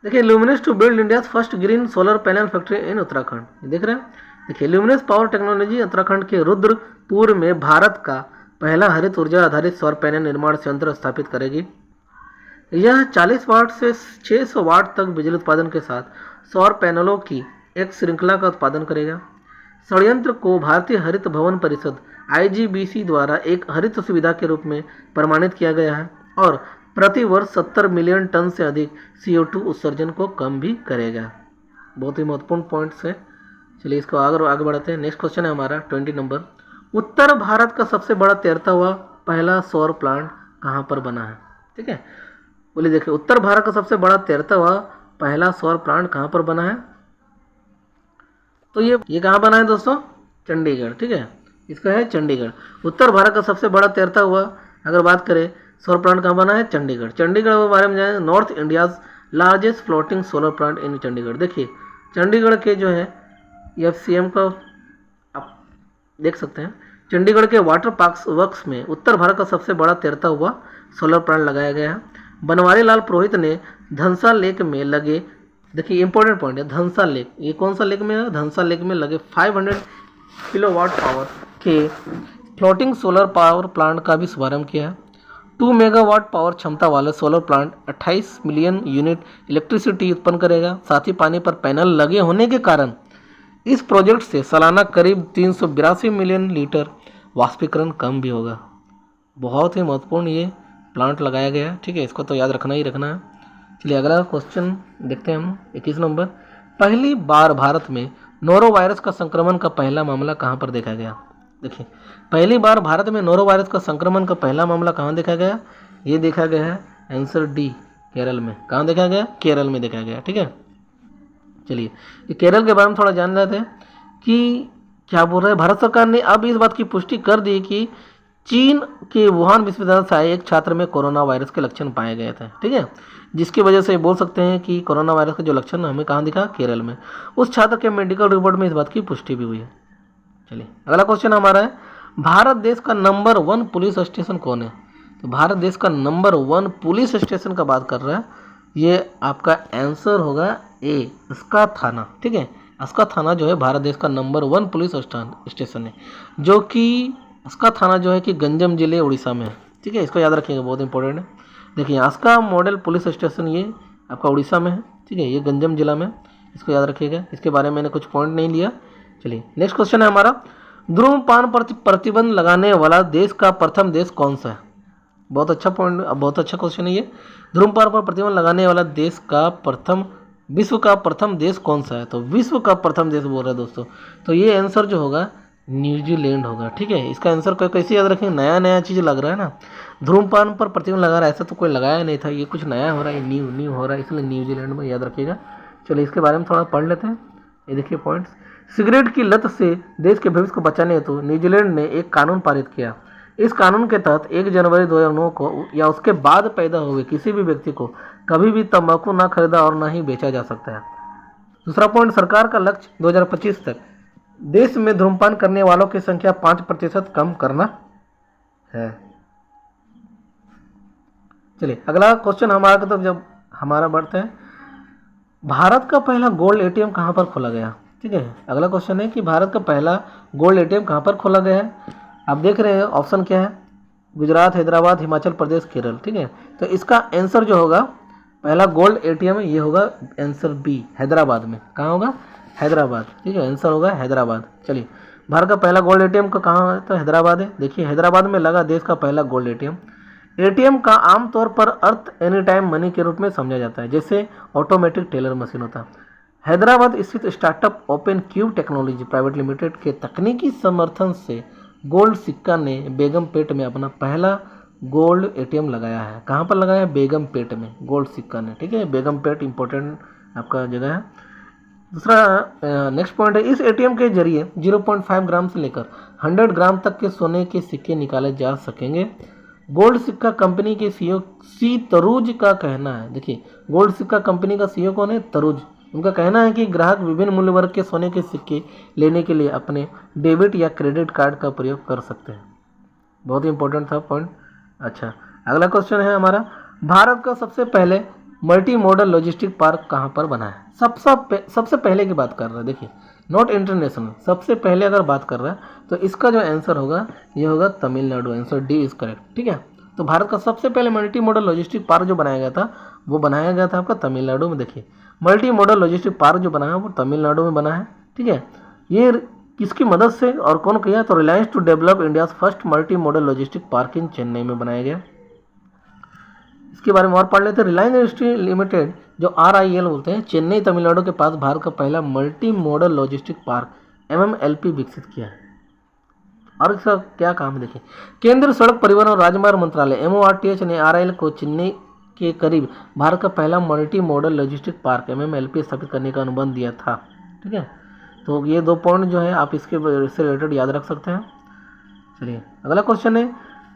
देखिए Luminous to build India first green solar panel factory in Uttarakhand. देख रहे हैं, देखिए ल्यूमिनस पावर टेक्नोलॉजी उत्तराखंड के रुद्रपुर में भारत का पहला हरित ऊर्जा आधारित सौर पैनल निर्माण संयंत्र स्थापित करेगी। यह 40 वाट से 600 वाट तक बिजली उत्पादन के साथ सौर पैनलों की एक श्रृंखला का उत्पादन करेगा। संयंत्र को भारतीय हरित भवन परिषद IGBC द्वारा एक हरित सुविधा के रूप में प्रमाणित किया गया है और प्रति वर्ष 70 मिलियन टन से अधिक CO2 उत्सर्जन को कम भी करेगा। बहुत ही महत्वपूर्ण पॉइंट्स है। चलिए इसको आगे बढ़ाते हैं। नेक्स्ट क्वेश्चन है हमारा 20 नंबर। उत्तर भारत का सबसे बड़ा तैरता हुआ पहला सौर प्लांट कहाँ पर बना है? ठीक है, बोलिए देखिए उत्तर भारत का सबसे बड़ा तैरता हुआ पहला सौर प्लांट कहाँ पर बना है? तो ये कहाँ बना है दोस्तों? चंडीगढ़। ठीक है, इसका है चंडीगढ़। उत्तर भारत का सबसे बड़ा तैरता हुआ अगर बात करें सौर प्लांट कहाँ बना है? चंडीगढ़। चंडीगढ़ के बारे में जाए, north India's largest floating solar plant in Chandigarh. देखिए चंडीगढ़ के जो है FCM का आप देख सकते हैं। चंडीगढ़ के वाटर पार्क वर्क्स में उत्तर भारत का सबसे बड़ा तैरता हुआ सोलर प्लांट लगाया गया है। बनवारी लाल पुरोहित ने धनसा लेक में लगे, देखिए इंपॉर्टेंट पॉइंट है, धनसा लेक, ये कौन सा लेक में है? धनसा लेक में लगे 500 किलोवाट पावर के फ्लोटिंग सोलर पावर प्लांट का भी शुभारंभ किया है। 2 मेगावाट पावर क्षमता वाला solar plant 28 million unit electricity उत्पन्न करेगा। साथ ही पानी पर पैनल लगे होने के कारण इस प्रोजेक्ट से सालाना करीब 382 मिलियन लीटर वाष्पीकरण कम भी होगा। बहुत ही महत्वपूर्ण ये प्लांट लगाया गया है। ठीक है, इसको तो याद रखना ही रखना है। चलिए अगला क्वेश्चन देखते हैं हम 21 नंबर। पहली बार भारत में नोरो वायरस का संक्रमण का पहला मामला कहाँ पर देखा गया? देखिए पहली बार भारत में नोरो वायरस का संक्रमण का पहला मामला कहाँ देखा गया? ये देखा गया है आंसर डी, केरल में। कहाँ देखा गया? केरल में देखा गया। ठीक है, चलिए ये केरल के बारे में थोड़ा जान लेते हैं कि क्या बोल रहे हैं। भारत सरकार ने अब इस बात की पुष्टि कर दी कि चीन के वुहान विश्वविद्यालय से आए एक छात्र में कोरोना वायरस के लक्षण पाए गए थे। ठीक है, जिसकी वजह से बोल सकते हैं कि कोरोना वायरस का जो लक्षण हमें कहाँ दिखा? केरल में। उस छात्र के मेडिकल रिपोर्ट में इस बात की पुष्टि भी हुई है। चलिए अगला क्वेश्चन हमारा है, भारत देश का नंबर 1 पुलिस स्टेशन कौन है? तो भारत देश का नंबर 1 पुलिस स्टेशन का बात कर रहा है, ये आपका आंसर होगा ए, अस्का थाना। ठीक है, अस्का थाना जो है भारत देश का नंबर 1 पुलिस स्टेशन है, जो कि अस्का थाना जो है कि गंजम जिले उड़ीसा में है। ठीक है, इसको याद रखिएगा, बहुत इंपॉर्टेंट है। देखिए अस्का मॉडल पुलिस स्टेशन ये आपका उड़ीसा में है। ठीक है, ये गंजम जिला में, इसको याद रखिएगा। इसके बारे में मैंने कुछ पॉइंट नहीं लिया। चलिए नेक्स्ट क्वेश्चन है हमारा, धूम्रपान पर प्रतिबंध लगाने वाला देश का प्रथम देश कौन सा है? बहुत अच्छा पॉइंट, बहुत अच्छा क्वेश्चन है ये। धूम्रपान पर प्रतिबंध लगाने वाला देश का विश्व का प्रथम देश कौन सा है? तो विश्व का प्रथम देश बोल रहा है दोस्तों, तो ये आंसर जो होगा न्यूजीलैंड होगा। ठीक है, इसका आंसर कैसे याद रखेंगे? नया नया चीज़ लग रहा है ना, धूम्रपान पर प्रतिबंध लगा रहा है, ऐसा तो कोई लगाया नहीं था, ये कुछ नया हो रहा है, न्यू हो रहा है, इसलिए न्यूजीलैंड में याद रखिएगा। चलिए इसके बारे में थोड़ा पढ़ लेते हैं। ये देखिए पॉइंट्स, सिगरेट की लत से देश के भविष्य को बचाने हेतु न्यूजीलैंड ने एक कानून पारित किया। इस कानून के तहत 1 जनवरी 2009 को या उसके बाद पैदा हुए किसी भी व्यक्ति को कभी भी तंबाकू ना खरीदा और ना ही बेचा जा सकता है। दूसरा पॉइंट, सरकार का लक्ष्य 2025 तक देश में धूम्रपान करने वालों की संख्या 5% कम करना है। चलिए अगला क्वेश्चन हमारा तो जब हमारा बढ़ते हैं, भारत का पहला गोल्ड ATM कहाँ पर खोला गया? ठीक है, अगला क्वेश्चन है कि भारत का पहला गोल्ड ATM कहाँ पर खोला गया है? आप देख रहे हैं ऑप्शन क्या है, गुजरात, हैदराबाद, हिमाचल प्रदेश, केरल। ठीक है, तो इसका आंसर जो होगा पहला गोल्ड एटीएम ये होगा आंसर बी, हैदराबाद में। कहाँ होगा? हैदराबाद। ठीक है, आंसर होगा हैदराबाद। चलिए, भारत का पहला गोल्ड एटीएम का कहाँ है? तो हैदराबाद है। देखिए, हैदराबाद में लगा देश का पहला गोल्ड एटीएम। एटीएम का आमतौर पर अर्थ एनी टाइम मनी के रूप में समझा जाता है, जैसे ऑटोमेटिक टेलर मशीन होता है। हैदराबाद स्थित startup open cube technology private limited के तकनीकी समर्थन से गोल्ड सिक्का ने बेगमपेट में अपना पहला गोल्ड एटीएम लगाया है। कहाँ पर लगाया है? बेगमपेट में, गोल्ड सिक्का ने। ठीक है, बेगमपेट इंपॉर्टेंट आपका जगह है। दूसरा नेक्स्ट पॉइंट है, इस एटीएम के जरिए 0.5 ग्राम से लेकर 100 ग्राम तक के सोने के सिक्के निकाले जा सकेंगे। गोल्ड सिक्का कंपनी के सीईओ सी तरूज का कहना है, देखिए गोल्ड सिक्का कंपनी का सीईओ कौन है? तरूज। उनका कहना है कि ग्राहक विभिन्न मूल्य वर्ग के सोने के सिक्के लेने के लिए अपने डेबिट या क्रेडिट कार्ड का प्रयोग कर सकते हैं। बहुत ही इंपॉर्टेंट था पॉइंट। अच्छा, अगला क्वेश्चन है हमारा, भारत का सबसे पहले मल्टी मॉडल लॉजिस्टिक पार्क कहाँ पर बना है? सबसे पहले की बात कर रहा है, देखिए नॉट इंटरनेशनल, सबसे पहले अगर बात कर रहा है तो इसका जो आंसर होगा ये होगा Tamil Nadu. Answer D is correct. ठीक है, तो भारत का सबसे पहले मल्टी मॉडल लॉजिस्टिक पार्क जो बनाया गया था वो बनाया गया था आपका तमिलनाडु में। देखिए, मल्टी मॉडल लॉजिस्टिक पार्क जो बना है वो तमिलनाडु में बना है। ठीक है, ये किसकी मदद से और कौन किया? तो Reliance to develop India's first multi modal logistic park in Chennai में बनाया गया। इसके बारे में और पढ़ लेते हैं। रिलायंस इंडस्ट्री लिमिटेड जो RIL बोलते हैं, चेन्नई तमिलनाडु के पास भारत का पहला multi modal logistic park MMLP विकसित किया है। और इसका क्या काम है? देखिए, केंद्र सड़क परिवहन और राजमार्ग मंत्रालय MORTH ने RIL को चेन्नई के करीब भारत का पहला multi modal logistic park MMLP स्थापित करने का अनुबंध दिया था। ठीक है, तो ये 2 पॉइंट जो है आप इसके से रिलेटेड याद रख सकते हैं। चलिए, अगला क्वेश्चन है,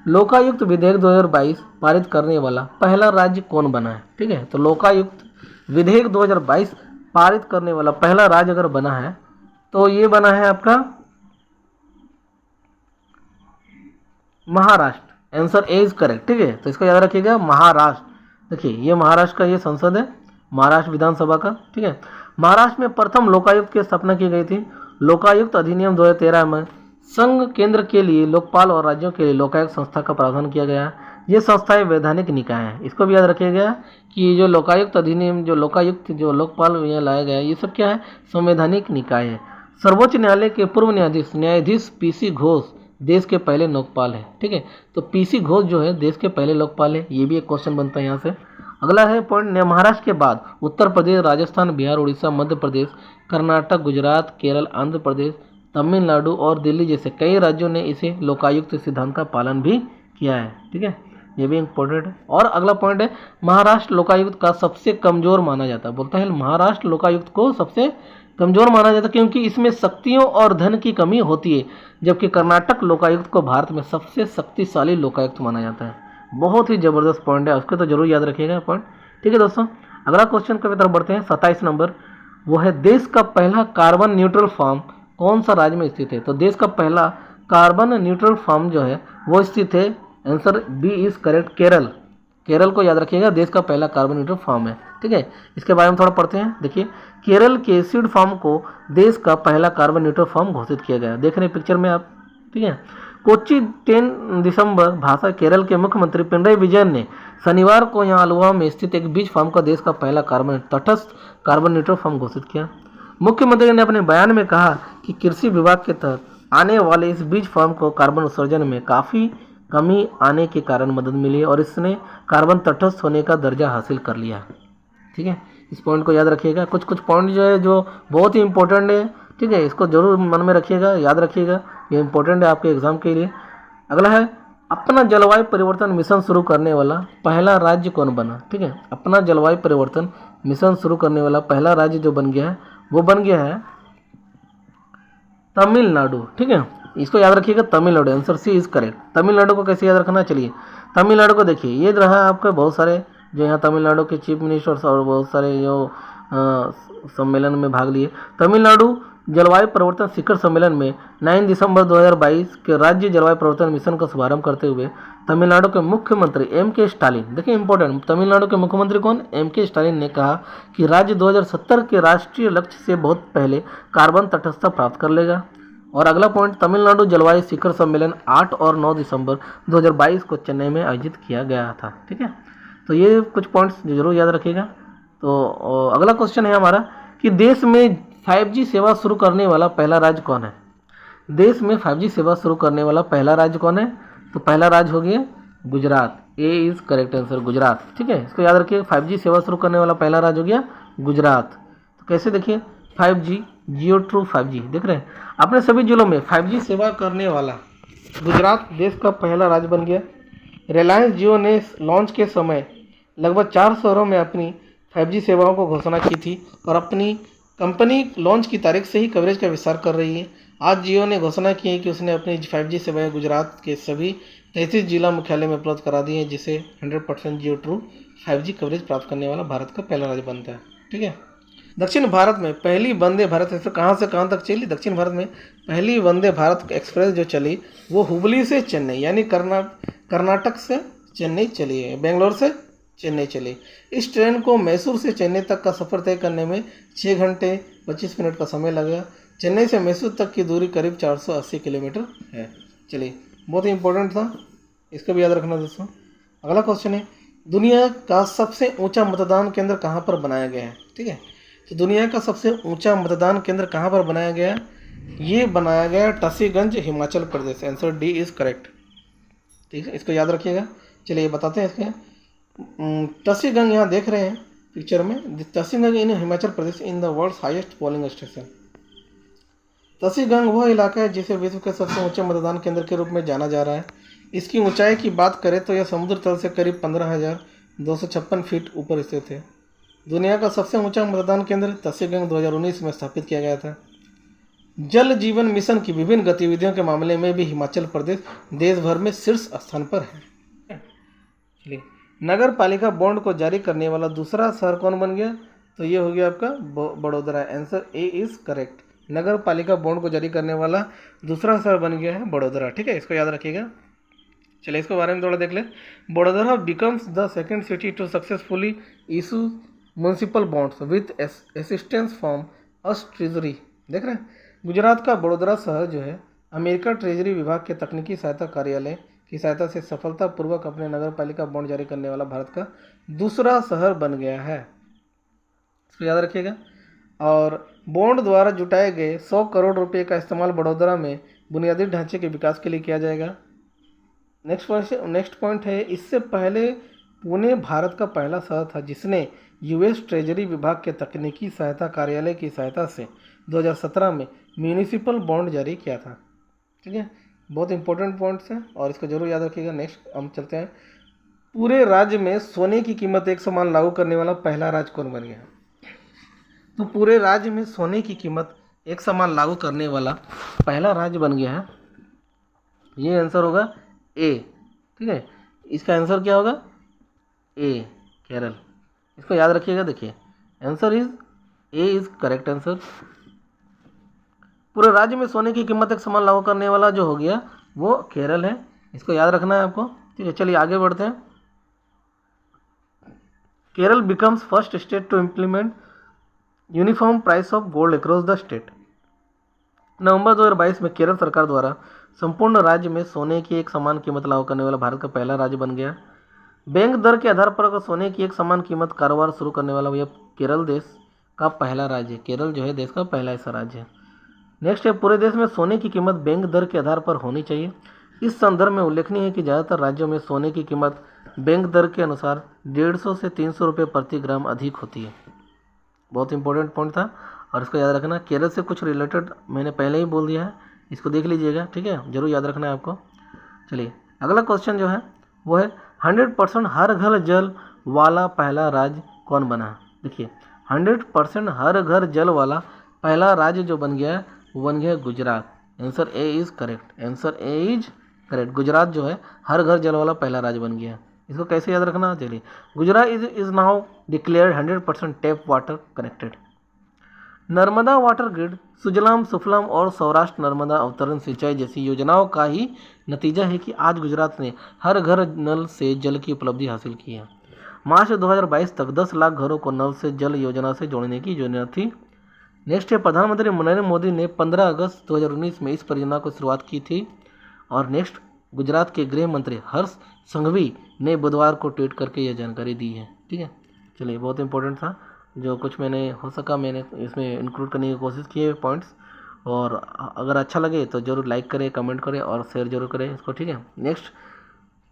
लोकायुक्त विधेयक 2022 पारित करने वाला पहला राज्य कौन बना है? ठीक है, तो लोकायुक्त विधेयक 2022 पारित करने वाला पहला राज्य अगर बना है तो ये बना है आपका Maharashtra. Answer A is correct. ठीक है, तो इसको याद रखिएगा, महाराष्ट्र। देखिए, ये महाराष्ट्र का ये संसद है, महाराष्ट्र विधानसभा का। ठीक है, महाराष्ट्र में प्रथम लोकायुक्त की स्थापना की गई थी। लोकायुक्त अधिनियम 2013 में संघ केंद्र के लिए लोकपाल और राज्यों के लिए लोकायुक्त संस्था का प्रावधान किया गया है। ये संस्थाएं वैधानिक निकाय हैं। इसको भी याद रखिएगा कि जो लोकायुक्त अधिनियम, जो लोकायुक्त, जो लोकपाल यहाँ लाया गया है, ये सब क्या है? संवैधानिक निकाय है। सर्वोच्च न्यायालय के पूर्व न्यायाधीश PC घोष देश के पहले लोकपाल है। ठीक है, तो PC घोष जो है देश के पहले लोकपाल है। ये भी एक क्वेश्चन बनता है यहाँ से। अगला है पॉइंट, महाराष्ट्र के बाद उत्तर प्रदेश, राजस्थान, बिहार, उड़ीसा, मध्य प्रदेश, कर्नाटक, गुजरात, केरल, आंध्र प्रदेश, तमिलनाडु और दिल्ली जैसे कई राज्यों ने इसे लोकायुक्त सिद्धांत का पालन भी किया है। ठीक है, ये भी इम्पोर्टेंट है। और अगला पॉइंट है, महाराष्ट्र लोकायुक्त का सबसे कमजोर माना जाता है। बोलता है महाराष्ट्र लोकायुक्त को सबसे कमजोर माना जाता है क्योंकि इसमें शक्तियों और धन की कमी होती है, जबकि कर्नाटक लोकायुक्त को भारत में सबसे शक्तिशाली लोकायुक्त माना जाता है। बहुत ही जबरदस्त पॉइंट है, उसको तो जरूर याद रखिएगा पॉइंट। ठीक है दोस्तों, अगला क्वेश्चन की तरफ बढ़ते हैं। 27 नंबर, वो है देश का पहला कार्बन न्यूट्रल फार्म कौन सा राज्य में स्थित है? तो देश का पहला कार्बन न्यूट्रल फार्म जो है वो स्थित है, answer B is correct, Kerala. Kerala को याद रखिएगा, देश का पहला कार्बन न्यूट्रल फार्म है। ठीक है, इसके बारे में थोड़ा पढ़ते हैं। देखिए, केरल के सीड फार्म को देश का पहला कार्बन न्यूट्रल फार्म घोषित किया गया। देख रहे हैं पिक्चर में आप। ठीक है, कोच्चि 10 दिसंबर भाषा केरल के मुख्यमंत्री पिनराई विजयन ने शनिवार को यहाँ आलुवा में स्थित एक बीज फार्म का देश का पहला तटस्थ कार्बन न्यूट्रल फार्म घोषित किया। मुख्यमंत्री ने अपने बयान में कहा कि कृषि विभाग के तहत आने वाले इस बीज फार्म को कार्बन उत्सर्जन में काफ़ी कमी आने के कारण मदद मिली और इसने कार्बन तटस्थ होने का दर्जा हासिल कर लिया। ठीक है, इस पॉइंट को याद रखिएगा। कुछ पॉइंट जो है जो बहुत ही इंपॉर्टेंट है। ठीक है, इसको जरूर मन में रखिएगा, याद रखिएगा, ये इंपॉर्टेंट है आपके एग्जाम के लिए। अगला है, अपना जलवायु परिवर्तन मिशन शुरू करने वाला पहला राज्य कौन बना? ठीक है, अपना जलवायु परिवर्तन मिशन शुरू करने वाला पहला राज्य जो बन गया है वो बन गया है तमिलनाडु। ठीक है, इसको याद रखिएगा, Tamil Nadu. Answer C is correct. Tamil Nadu को कैसे याद रखना? चलिए, तमिलनाडु को देखिए, ये रहा आपके बहुत सारे जो यहाँ तमिलनाडु के चीफ मिनिस्टर्स और बहुत सारे जो सम्मेलन में भाग लिए। तमिलनाडु जलवायु परिवर्तन शिखर सम्मेलन में 9 दिसंबर 2022 के राज्य जलवायु परिवर्तन मिशन का शुभारंभ करते हुए तमिलनाडु के मुख्यमंत्री M.K. स्टालिन, देखिए इंपॉर्टेंट, तमिलनाडु के मुख्यमंत्री कौन? M.K. स्टालिन ने कहा कि राज्य 2070 के राष्ट्रीय लक्ष्य से बहुत पहले कार्बन तटस्थता प्राप्त कर लेगा। और अगला पॉइंट, तमिलनाडु जलवायु शिखर सम्मेलन 8 और 9 दिसंबर 2022 को चेन्नई में आयोजित किया गया था। ठीक है, तो ये कुछ पॉइंट्स जरूर याद रखिएगा। तो अगला क्वेश्चन है हमारा कि देश में 5G सेवा शुरू करने वाला पहला राज्य कौन है। देश में 5G सेवा शुरू करने वाला पहला राज्य कौन है? तो पहला राज्य हो गया गुजरात। ए इज करेक्ट आंसर, गुजरात। ठीक है, इसको याद रखिए, 5G सेवा शुरू करने वाला पहला राज्य हो गया गुजरात। तो कैसे देखिए, 5G जियो ट्रू 5G देख रहे हैं, अपने सभी जिलों में 5G सेवा करने वाला गुजरात देश का पहला राज्य बन गया। रिलायंस जियो ने लॉन्च के समय लगभग 4 शहरों में अपनी 5G सेवाओं को घोषणा की थी और अपनी कंपनी लॉन्च की तारीख से ही कवरेज का विस्तार कर रही है। आज जियो ने घोषणा की है कि उसने अपनी 5G सेवाएं गुजरात के सभी 33 जिला मुख्यालय में उपलब्ध करा दी है, जिससे 100% जियो ट्रू 5G कवरेज प्राप्त करने वाला भारत का पहला राज्य बनता है। ठीक है, दक्षिण भारत में पहली वंदे भारत एक्सप्रेस कहाँ से कहाँ तक चली? दक्षिण भारत में पहली वंदे भारत एक्सप्रेस जो चली वो हुबली से चेन्नई यानी कर्नाटक से चेन्नई चली है, बेंगलोर से चेन्नई चली। इस ट्रेन को मैसूर से चेन्नई तक का सफ़र तय करने में 6 घंटे 25 मिनट का समय लगा। चेन्नई से मैसूर तक की दूरी करीब 480 किलोमीटर है। चलिए, बहुत ही इंपॉर्टेंट था, इसको भी याद रखना दोस्तों। अगला क्वेश्चन है, दुनिया का सबसे ऊंचा मतदान केंद्र कहाँ पर बनाया गया है? ठीक है, तो दुनिया का सबसे ऊंचा मतदान केंद्र कहाँ पर बनाया गया? ये बनाया गया Tashigang, Himachal Pradesh. Answer D is correct. ठीक है, इसको याद रखिएगा। चलिए बताते हैं इसके। टसीगंज यहाँ देख रहे हैं पिक्चर में, Tashigang in Himachal Pradesh in the world's highest polling station. Tashigang वह इलाका है जिसे विश्व के सबसे ऊंचे मतदान केंद्र के रूप में जाना जा रहा है। इसकी ऊंचाई की बात करें तो यह समुद्र तल से करीब 15,256 फीट ऊपर स्थित है। दुनिया का सबसे ऊंचा मतदान केंद्र टसीगंज 2019 में स्थापित किया गया था। जल जीवन मिशन की विभिन्न गतिविधियों के मामले में भी हिमाचल प्रदेश देश भर में शीर्ष स्थान पर है। चलिए, नगर पालिका बॉन्ड को जारी करने वाला दूसरा शहर कौन बन गया? तो ये हो गया आपका Baroda. Answer A is correct. नगर पालिका बॉन्ड को जारी करने वाला दूसरा शहर बन गया है बड़ौदा। ठीक है, इसको याद रखिएगा। चलिए, इसके बारे में थोड़ा देख ले। Baroda becomes the second city to successfully issue municipal bonds with assistance from US treasury. देख रहे हैं, गुजरात का बड़ौदा शहर जो है अमेरिका ट्रेजरी विभाग के तकनीकी सहायता कार्यालय की सहायता से सफलतापूर्वक अपने नगर पालिका बॉन्ड जारी करने वाला भारत का दूसरा शहर बन गया है। इसको याद रखिएगा। और बॉन्ड द्वारा जुटाए गए 100 करोड़ रुपए का इस्तेमाल बड़ौदा में बुनियादी ढांचे के विकास के लिए किया जाएगा। नेक्स्ट पॉइंट है, इससे पहले पुणे भारत का पहला शहर था जिसने यूएस ट्रेजरी विभाग के तकनीकी सहायता कार्यालय की सहायता से 2017 में म्यूनिसिपल बॉन्ड जारी किया था। ठीक है, बहुत इंपॉर्टेंट पॉइंट्स हैं और इसको जरूर याद रखिएगा। नेक्स्ट हम चलते हैं, पूरे राज्य में सोने की कीमत एक समान लागू करने वाला पहला राज्य कौन बन गया? तो पूरे राज्य में सोने की कीमत एक समान लागू करने वाला पहला राज्य बन गया है, ये आंसर होगा ए। ठीक है, इसका आंसर क्या होगा? ए, केरल। इसको याद रखिएगा। देखिए, answer is a is correct answer. पूरे राज्य में सोने की कीमत एक समान लागू करने वाला जो हो गया वो केरल है। इसको याद रखना है आपको। ठीक है, चलिए आगे बढ़ते हैं। Kerala becomes first state to implement uniform price of gold across the state. नवंबर 2022 में केरल सरकार द्वारा संपूर्ण राज्य में सोने की एक समान कीमत लागू करने वाला भारत का पहला राज्य बन गया। बैंक दर के आधार पर अगर सोने की एक समान कीमत कारोबार शुरू करने वाला यह केरल देश का पहला राज्य है। केरल जो है देश का पहला ऐसा राज्य है। नेक्स्ट है, पूरे देश में सोने की कीमत बैंक दर के आधार पर होनी चाहिए। इस संदर्भ में उल्लेखनीय है कि ज़्यादातर राज्यों में सोने की कीमत बैंक दर के अनुसार 150 से 300 रुपये प्रति ग्राम अधिक होती है। बहुत इंपॉर्टेंट पॉइंट था और इसको याद रखना। केरल से कुछ रिलेटेड मैंने पहले ही बोल दिया है, इसको देख लीजिएगा। ठीक है, जरूर याद रखना है आपको। चलिए, अगला क्वेश्चन जो है वो है 100% हर घर जल वाला पहला राज्य कौन बना? देखिए, 100% हर घर जल वाला पहला राज्य जो बन गया वो बन गया Gujarat. Answer A is correct. Answer A is correct. Gujarat जो है हर घर जल वाला पहला राज्य बन गया। इसको कैसे याद रखना? चलिए, Gujarat is now declared 100% tap water connected. Narmada water grid, Sujalam Sufalam और सौराष्ट्र नर्मदा अवतरण सिंचाई जैसी योजनाओं का ही नतीजा है कि आज गुजरात ने हर घर नल से जल की उपलब्धि हासिल की है। मार्च 2022 तक 10 लाख घरों को नल से जल योजना से जोड़ने की योजना थी। नेक्स्ट है प्रधानमंत्री नरेंद्र मोदी ने 15 अगस्त 2019 में इस परियोजना को शुरुआत की थी। और नेक्स्ट, गुजरात के गृह मंत्री हर्ष संघवी ने बुधवार को ट्वीट करके यह जानकारी दी है। ठीक है, चलिए, बहुत इंपॉर्टेंट था, जो कुछ मैंने हो सका मैंने इसमें इंक्लूड करने की कोशिश की है पॉइंट्स। और अगर अच्छा लगे तो ज़रूर लाइक करें, कमेंट करें और शेयर जरूर करें इसको। ठीक है, नेक्स्ट,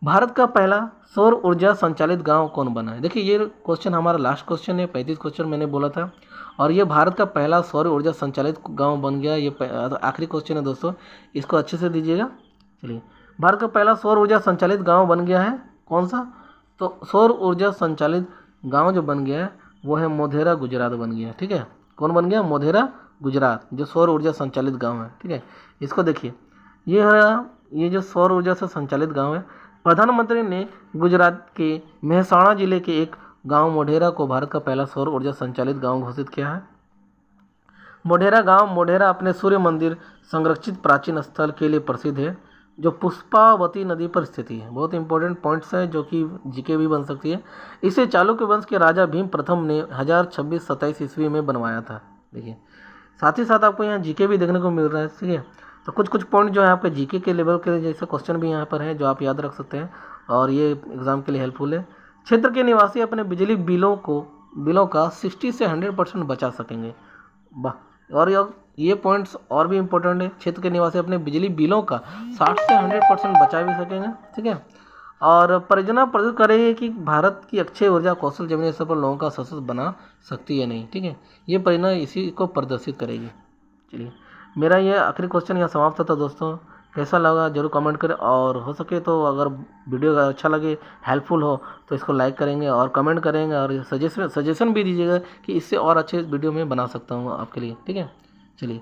भारत का पहला सौर ऊर्जा संचालित गांव कौन बना है? देखिए, ये क्वेश्चन हमारा लास्ट क्वेश्चन है, 35 क्वेश्चन मैंने बोला था, और ये भारत का पहला सौर ऊर्जा संचालित गांव बन गया। ये आखिरी क्वेश्चन है दोस्तों, इसको अच्छे से दीजिएगा। चलिए, भारत का पहला सौर ऊर्जा संचालित गांव बन गया है, कौन सा? तो सौर ऊर्जा संचालित गांव जो बन गया है वो है मोढेरा, गुजरात बन गया। ठीक है, कौन बन गया? मोढेरा, गुजरात, जो सौर ऊर्जा संचालित गांव है। ठीक है, इसको देखिए, ये है, ये जो सौर ऊर्जा से संचालित गांव है, प्रधानमंत्री ने गुजरात के मेहसाणा जिले के एक गांव मोढेरा को भारत का पहला सौर ऊर्जा संचालित गांव घोषित किया है। मोढेरा अपने सूर्य मंदिर संरक्षित प्राचीन स्थल के लिए प्रसिद्ध है, जो पुष्पावती नदी पर स्थित है। बहुत इंपॉर्टेंट पॉइंट्स हैं जो कि जीके भी बन सकती है। इसे चालुक्य वंश के राजा भीम प्रथम ने 1026-27 ईस्वी में बनवाया था। देखिए, साथ ही साथ आपको यहाँ जीके भी देखने को मिल रहा है। ठीक है, तो कुछ पॉइंट जो है आपके जीके के लेवल के जैसे क्वेश्चन भी यहाँ पर हैं जो आप याद रख सकते हैं, और ये एग्जाम के लिए हेल्पफुल है। क्षेत्र के निवासी अपने बिजली बिलों का 60 से 100% बचा सकेंगे। वाह, और ये पॉइंट्स और भी इम्पोर्टेंट है। क्षेत्र के निवासी अपने बिजली बिलों का 60 से 100% बचा भी सकेंगे। ठीक है, और परियोजना प्रदर्शित करेगी कि भारत की अक्षय ऊर्जा कौशल जमीनी स्तर पर लोगों का सशक्त बना सकती है नहीं। ठीक है, ये परियोजना इसी को प्रदर्शित करेगी। चलिए, मेरा ये आखिरी क्वेश्चन यहाँ समाप्त होता है दोस्तों। कैसा लगा जरूर कमेंट करें, और हो सके तो अगर वीडियो अच्छा लगे, हेल्पफुल हो, तो इसको लाइक करेंगे और कमेंट करेंगे, और सजेशन भी दीजिएगा कि इससे और अच्छे वीडियो में बना सकता हूँ आपके लिए। ठीक है, चलिए,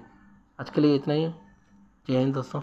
आज के लिए इतना ही। जय हिंद दोस्तों।